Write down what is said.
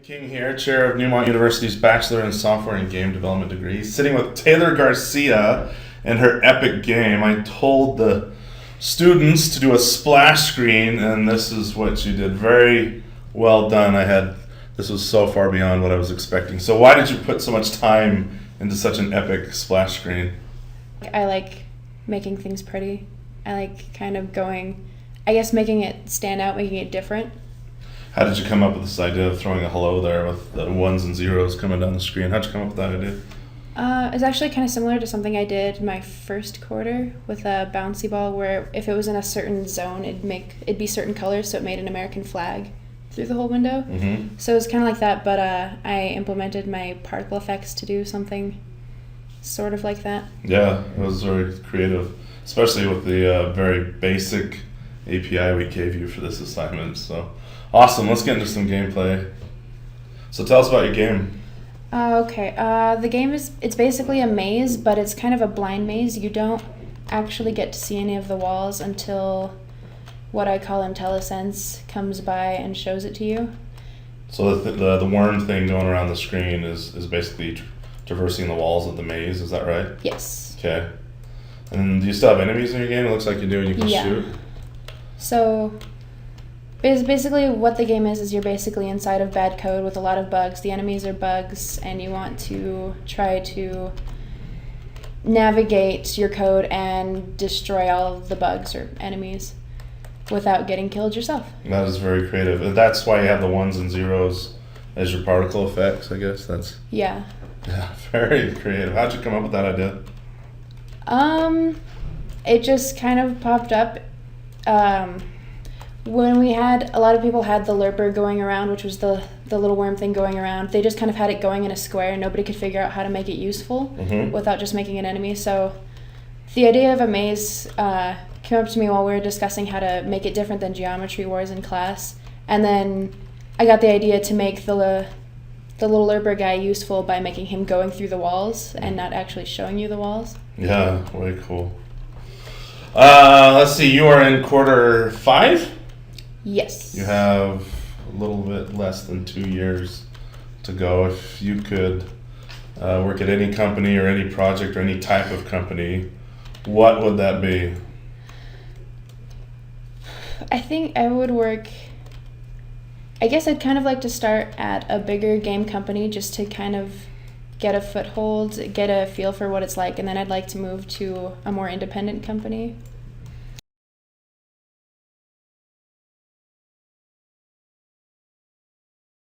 King here, chair of Neumont University's Bachelor in Software and Game Development degree, sitting with Taylor Garcia and her epic game. I told the students to do a splash screen, and this is what you did. Very well done. This was so far beyond what I was expecting. So why did you put so much time into such an epic splash screen? I like making things pretty. I like kind of making it stand out, making it different. How did you come up with this idea of throwing a hello there with the ones and zeros coming down the screen? How'd you come up with that idea? It's actually kind of similar to something I did my first quarter with a bouncy ball, where if it was in a certain zone, it'd be certain colors, so it made an American flag through the whole window. Mm-hmm. So it was kind of like that, but I implemented my particle effects to do something sort of like that. Yeah, it was very creative, especially with the very basic API we gave you for this assignment. So awesome. Let's get into some gameplay. So tell us about your game. Okay. The game it's basically a maze, but it's kind of a blind maze. You don't actually get to see any of the walls until what I call IntelliSense comes by and shows it to you. So the worm thing going around the screen is basically traversing the walls of the maze. Is that right? Yes. Okay. And do you still have enemies in your game? It looks like you do, and you can shoot. So basically what the game is you're basically inside of bad code with a lot of bugs. The enemies are bugs, and you want to try to navigate your code and destroy all of the bugs or enemies without getting killed yourself. That is very creative. And that's why you have the ones and zeros as your particle effects, I guess. Yeah, very creative. How'd you come up with that idea? It just kind of popped up. When a lot of people had the lurper going around, which was the little worm thing going around, they just kind of had it going in a square, and nobody could figure out how to make it useful without just making an enemy. So the idea of a maze came up to me while we were discussing how to make it different than Geometry Wars in class. And then I got the idea to make the little lurper guy useful by making him going through the walls and not actually showing you the walls. Yeah, way cool. Let's see, you are in quarter 5? Yes. You have a little bit less than 2 years to go. If you could work at any company or any project or any type of company, what would that be? I think I would I guess I'd kind of like to start at a bigger game company just to kind of get a foothold, get a feel for what it's like, and then I'd like to move to a more independent company.